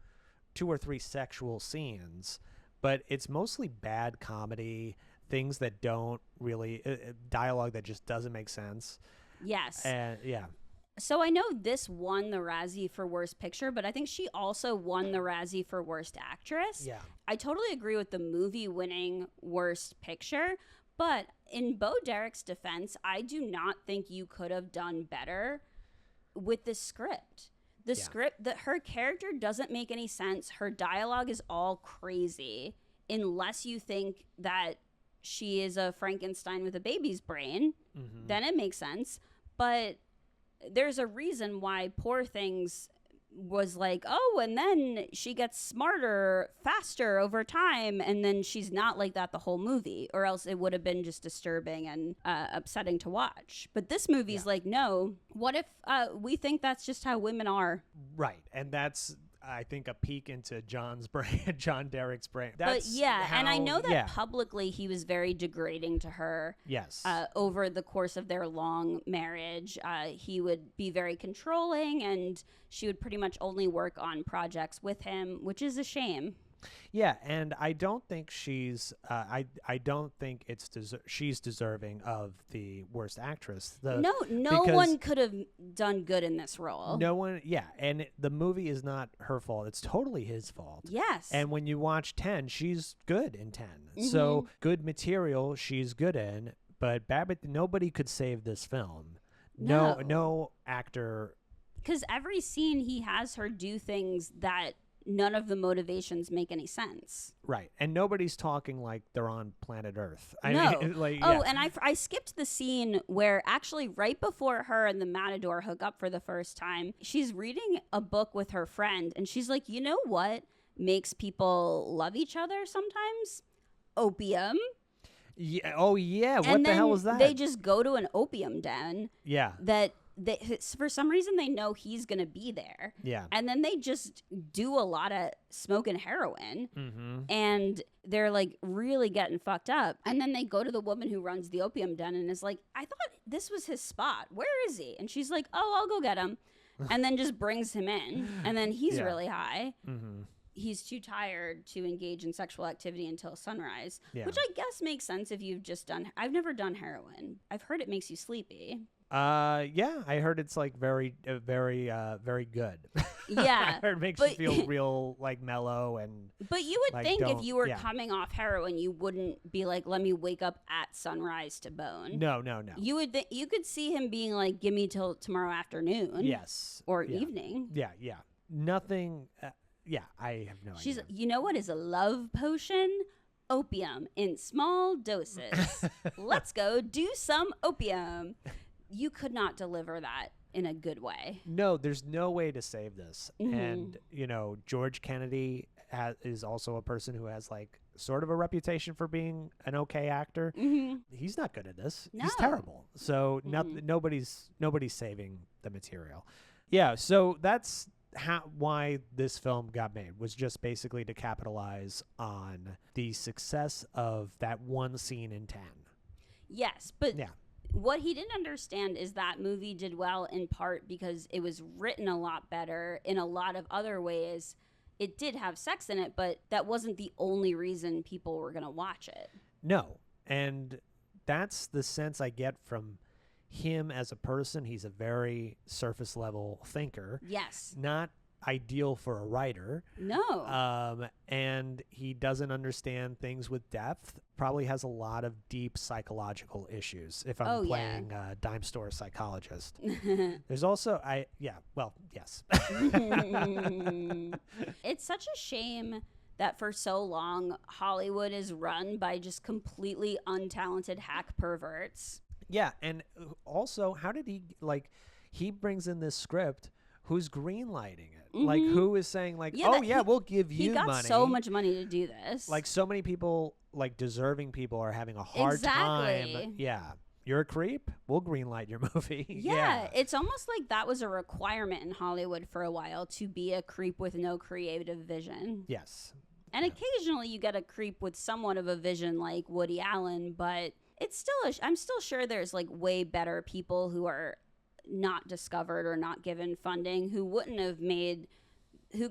A: or three sexual scenes, but it's mostly bad comedy, things that don't really dialogue that just doesn't make sense.
B: Yes.
A: And
B: So I know this won the Razzie for Worst Picture, but I think she also won the Razzie for Worst Actress.
A: Yeah.
B: I totally agree with the movie winning Worst Picture, but in Bo Derek's defense, I do not think you could have done better with the script. The script, that her character doesn't make any sense. Her dialogue is all crazy unless you think that she is a Frankenstein with a baby's brain. Then it makes sense. But there's a reason why Poor Things was like, oh, and then she gets smarter faster over time, and then she's not like that the whole movie, or else it would have been just disturbing and upsetting to watch. But this movie's like, no, what if we think that's just how women are?
A: Right. And that's, I think, a peek into John Derek's brain.
B: But and I know that publicly he was very degrading to her.
A: Yes.
B: Over the course of their long marriage, he would be very controlling, and she would pretty much only work on projects with him, which is a shame.
A: Yeah, and I don't think she's. I don't think she's deserving of the worst actress.
B: No
A: because
B: one could have done good in this role.
A: no one. Yeah, and the movie is not her fault. It's totally his fault.
B: Yes.
A: And when you watch 10, she's good in 10. So good material, she's good in. But Babbitt, nobody could save this film. No actor.
B: Because every scene he has her do things that none of the motivations make any sense.
A: Right. And nobody's talking like they're on planet Earth. I
B: No.
A: mean, like,
B: Oh,
A: yeah.
B: and I skipped the scene where actually right before her and the Matador hook up for the first time, she's reading a book with her friend. And she's like, you know what makes people love each other sometimes? Opium.
A: Yeah. Oh, yeah.
B: And
A: What the
B: then
A: hell was that?
B: they just go to an opium den
A: Yeah.
B: that for some reason they know he's going to be there.
A: Yeah.
B: And then they just do a lot of smoking heroin.
A: Mm-hmm.
B: And they're like really getting fucked up. And then they go to the woman who runs the opium den and is like, I thought this was his spot. Where is he? And she's like, oh, I'll go get him. And then just brings him in. And then he's really high.
A: Mm-hmm.
B: He's too tired to engage in sexual activity until sunrise,
A: Yeah.
B: which I guess makes sense if you've just done. I've never done heroin. I've heard it makes you sleepy.
A: Yeah, I heard it's like very good.
B: Yeah,
A: I heard it makes you feel real like mellow and.
B: But you would
A: like,
B: think if
A: don't-
B: you were
A: yeah.
B: coming off heroin, you wouldn't be like, "Let me wake up at sunrise to bone."
A: No.
B: You would. You could see him being like, "Give me till tomorrow afternoon."
A: Yes.
B: Or
A: Yeah.
B: evening.
A: Yeah. Nothing. Yeah, I have no
B: She's.
A: idea.
B: You know what is a love potion? Opium in small doses. Let's go do some opium. You could not deliver that in a good way.
A: No, there's no way to save this.
B: Mhm.
A: And, George Kennedy is also a person who has like sort of a reputation for being an okay actor.
B: Mm-hmm.
A: He's not good at this.
B: No.
A: He's terrible. So nobody's saving the material. Yeah, so that's why this film got made, was just basically to capitalize on the success of that one scene in 10.
B: Yes, but
A: Yeah.
B: what he didn't understand is that movie did well in part because it was written a lot better in a lot of other ways. It did have sex in it, but that wasn't the only reason people were going to watch it.
A: No. And that's the sense I get from him as a person. He's a very surface level thinker.
B: Yes.
A: Not ideal for a writer.
B: No.
A: And he doesn't understand things with depth. Probably has a lot of deep psychological issues if I'm playing dime store psychologist. There's also yes.
B: It's such a shame that for so long Hollywood is run by just completely untalented hack perverts.
A: Yeah, and also, how did he brings in this script, who's greenlighting it?
B: Mm-hmm.
A: Like, who is saying like, we'll give you money.
B: He got so much money to do this.
A: Like, so many people, like deserving people, are having a hard time. Yeah, you're a creep, we'll greenlight your movie.
B: Yeah, it's almost like that was a requirement in Hollywood for a while, to be a creep with no creative vision.
A: Yes.
B: And occasionally you get a creep with somewhat of a vision like Woody Allen, but it's still I'm still sure there's like way better people who are not discovered or not given funding who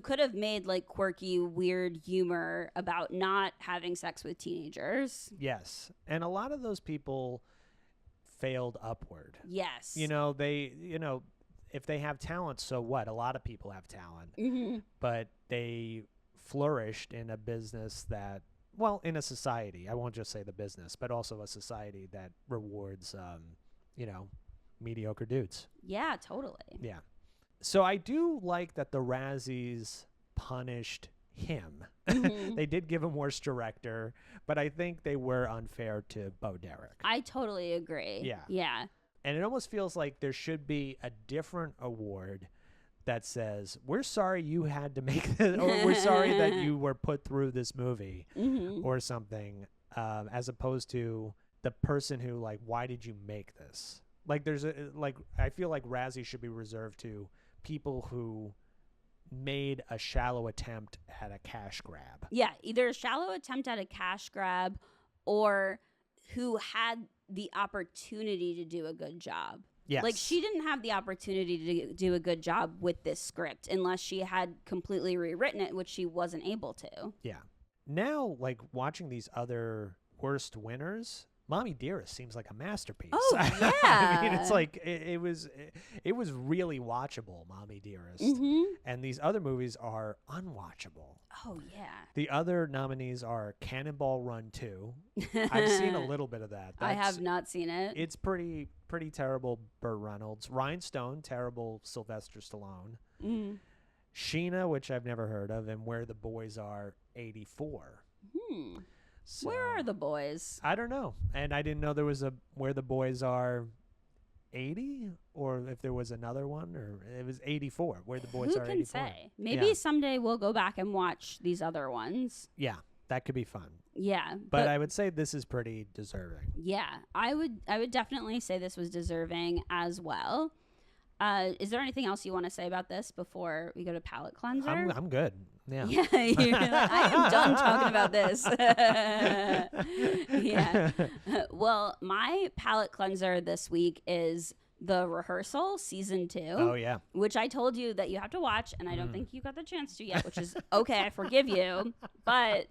B: could have made like quirky, weird humor about not having sex with teenagers.
A: Yes. And a lot of those people failed upward.
B: Yes.
A: If they have talent, so what? A lot of people have talent.
B: Mm-hmm.
A: But they flourished in a business that, in a society, I won't just say the business, but also a society that rewards, mediocre dudes.
B: Yeah, totally.
A: Yeah. So I do like that the Razzies punished him.
B: Mm-hmm.
A: They did give him worst director, but I think they were unfair to Bo Derek.
B: I totally agree.
A: Yeah.
B: Yeah.
A: And it almost feels like there should be a different award that says, we're sorry you had to make this, or we're sorry that you were put through this movie,
B: Mm-hmm.
A: or something, as opposed to the person who, like, why did you make this? Like, I feel like Razzie should be reserved to people who made a shallow attempt at a cash grab.
B: Yeah, either a shallow attempt at a cash grab or who had the opportunity to do a good job.
A: Yes.
B: Like, she didn't have the opportunity to do a good job with this script unless she had completely rewritten it, which she wasn't able to.
A: Yeah. Now, like, watching these other worst winners, Mommy Dearest seems like a masterpiece.
B: Oh, yeah.
A: I mean, it's like, it was really watchable, Mommy Dearest.
B: Mm-hmm.
A: And these other movies are unwatchable.
B: Oh, yeah.
A: The other nominees are Cannonball Run 2. I've seen a little bit of that.
B: I have not seen it.
A: It's pretty terrible, Burt Reynolds. Rhinestone, terrible, Sylvester Stallone.
B: Mm.
A: Sheena, which I've never heard of, and Where the Boys Are, 84. So,
B: Where are the boys?
A: I don't know. And I didn't know there was a Where the Boys Are 80, or if there was another one, or it was 84, Where the Boys
B: Who
A: Are
B: can
A: 84.
B: say? Maybe someday we'll go back and watch these other ones.
A: Yeah, that could be fun.
B: Yeah.
A: But I would say this is pretty deserving.
B: Yeah, I would definitely say this was deserving as well. Is there anything else you want to say about this before we go to palate cleanser?
A: I'm good. Yeah.
B: Yeah, I am done talking about this. Yeah. Well, my palate cleanser this week is The Rehearsal season 2.
A: Oh yeah.
B: Which I told you that you have to watch, and I don't think you got the chance to yet, which is okay. I forgive you, but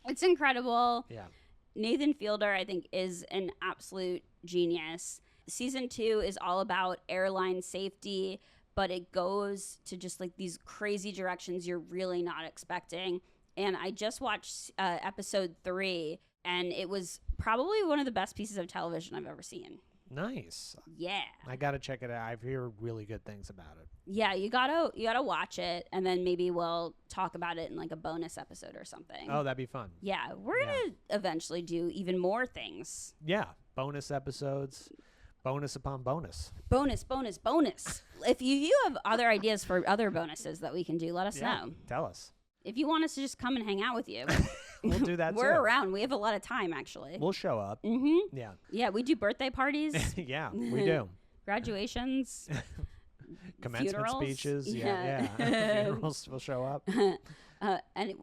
B: it's incredible.
A: Yeah.
B: Nathan Fielder, I think, is an absolute genius. Season 2 is all about airline safety, but it goes to just like these crazy directions you're really not expecting. And I just watched episode 3, and it was probably one of the best pieces of television I've ever seen.
A: Nice.
B: Yeah.
A: I gotta check it out. I've heard really good things about it.
B: Yeah, you gotta watch it, and then maybe we'll talk about it in like a bonus episode or something.
A: Oh, that'd be fun.
B: Yeah, we're gonna eventually do even more things.
A: Yeah, bonus episodes, bonus upon bonus.
B: Bonus. If you have other ideas for other bonuses that we can do, let us know.
A: Tell us.
B: If you want us to just come and hang out with you,
A: We'll do that
B: we're
A: too.
B: around. We have a lot of time, actually.
A: We'll show up.
B: Mm-hmm.
A: Yeah.
B: Yeah, we do birthday parties.
A: Yeah, we do.
B: Graduations.
A: Commencement
B: funerals.
A: Speeches.
B: Yeah.
A: Yeah. Funerals will show up.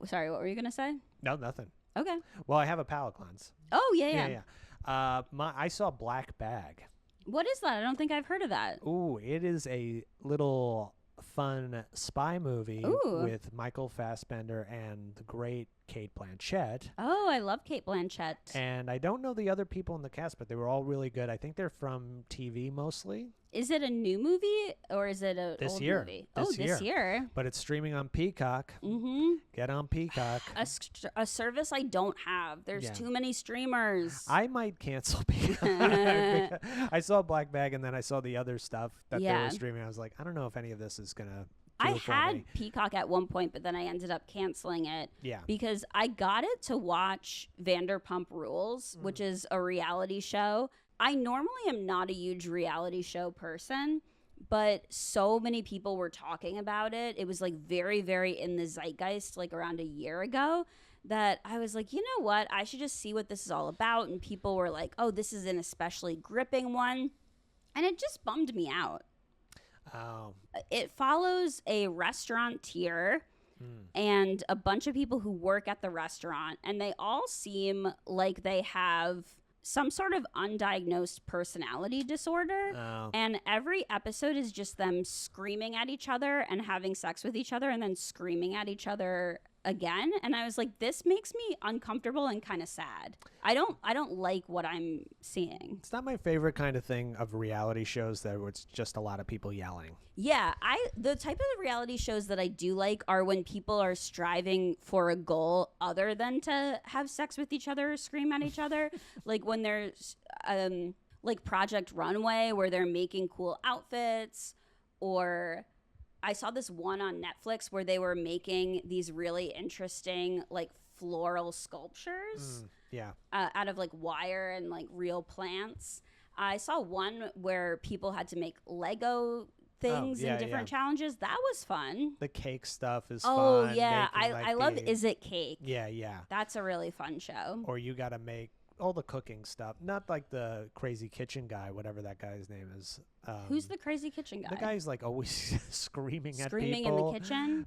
B: Sorry, what were you going to say?
A: No, nothing.
B: Okay.
A: Well, I have a palate cleanse.
B: Oh, yeah.
A: I saw Black Bag.
B: What is that? I don't think I've heard of that.
A: Ooh, it is a little fun spy movie with Michael Fassbender and the great Cate Blanchett.
B: Oh, I love Cate Blanchett.
A: And I don't know the other people in the cast, but they were all really good. I think they're from TV mostly.
B: Is it a new movie or is it a old movie? This year.
A: But it's streaming on Peacock.
B: Mm-hmm.
A: Get on Peacock.
B: A service I don't have. There's too many streamers.
A: I might cancel Peacock. I saw Black Bag and then I saw the other stuff that they were streaming. I was like, I don't know if any of this is going to
B: I had Peacock at one point, but then I ended up canceling it.
A: Yeah.
B: Because I got it to watch Vanderpump Rules, which is a reality show. I normally am not a huge reality show person, but so many people were talking about it. It was like very, very in the zeitgeist, like around a year ago, that I was like, you know what? I should just see what this is all about. And people were like, oh, this is an especially gripping one. And it just bummed me out.
A: Oh.
B: It follows a restaurateur and a bunch of people who work at the restaurant, and they all seem like they have some sort of undiagnosed personality disorder.
A: Oh.
B: And every episode is just them screaming at each other and having sex with each other and then screaming at each other again. And I was like, this makes me uncomfortable and kind of sad. I don't like what I'm seeing.
A: It's not my favorite kind of thing of reality shows that where it's just a lot of people yelling.
B: Yeah, the type of reality shows that I do like are when people are striving for a goal other than to have sex with each other or scream at each other. Like when there's like Project Runway where they're making cool outfits, or I saw this one on Netflix where they were making these really interesting like floral sculptures out of like wire and like real plants. I saw one where people had to make Lego things and different challenges. That was fun.
A: The cake stuff is
B: fun. Oh, yeah. I love Is It Cake?
A: Yeah, yeah.
B: That's a really fun show.
A: Or you got to make all the cooking stuff. Not like the crazy kitchen guy, whatever that guy's name is.
B: Who's the crazy kitchen guy?
A: The guy's like always screaming at people.
B: Screaming in the kitchen?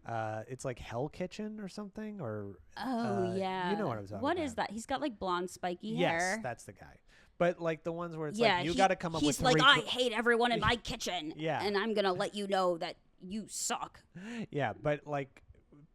A: It's like Hell Kitchen or something. Or
B: yeah.
A: You know what I'm talking about.
B: What is that? He's got like blonde spiky hair.
A: Yes, that's the guy. But like the ones where it's
B: Yeah,
A: like you got to come up with
B: he's like,
A: three.
B: I hate everyone in my kitchen.
A: Yeah.
B: And I'm gonna let you know that you suck.
A: Yeah, but like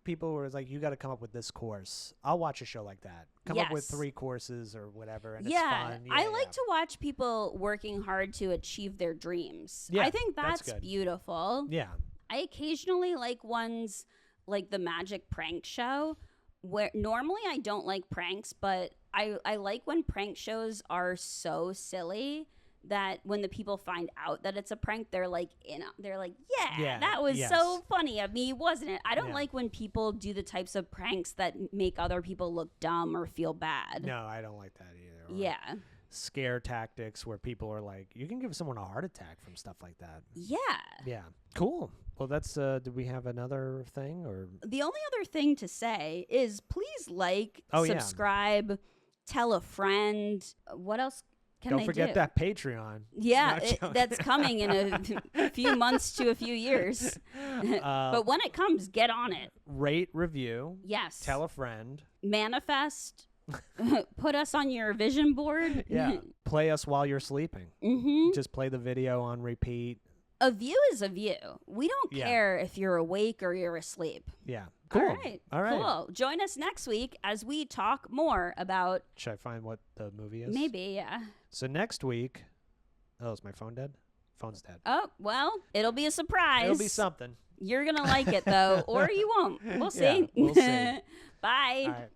A: people were like, you got to come up with this course. I'll watch a show like that. Come up with
B: Yes.
A: 3 courses or whatever, and
B: Yeah,
A: it's fun.
B: I like to watch people working hard to achieve their dreams.
A: Yeah,
B: I think
A: that's
B: that's
A: good.
B: beautiful.
A: Yeah,
B: I occasionally like ones like the Magic Prank Show, where normally I don't like pranks, but I like when prank shows are so silly that when the people find out that it's a prank, they're like, yeah, that was
A: yes.
B: so funny of me, wasn't it? I don't
A: Yeah.
B: like when people do the types of pranks that make other people look dumb or feel bad.
A: no, I don't like that either. Or
B: Yeah.
A: scare tactics where people are like, you can give someone a heart attack from stuff like that.
B: Yeah.
A: Yeah, cool. Well, that's. Do we have another thing or?
B: The only other thing to say is please like,
A: Oh, yeah.
B: subscribe, tell a friend. What else can
A: Don't
B: they
A: forget
B: do?
A: that Patreon.
B: Yeah,
A: No, joking.
B: that's coming in a few months to a few years. But when it comes, get on it.
A: Rate, review,
B: Yes.
A: tell a friend.
B: Manifest. Put us on your vision board.
A: Yeah, play us while you're sleeping.
B: Mm-hmm.
A: Just play the video on repeat.
B: A view is a view. We don't
A: Yeah.
B: care if you're awake or you're asleep.
A: Yeah, cool.
B: All right. Cool. Join us next week as we talk more about
A: Should I find what the movie is?
B: maybe, yeah.
A: So next week, oh, is my phone dead? Phone's dead.
B: Oh, well, it'll be a surprise.
A: It'll be something.
B: You're going to like it, though, or you won't. We'll see.
A: Yeah, we'll see.
B: Bye.
A: All right.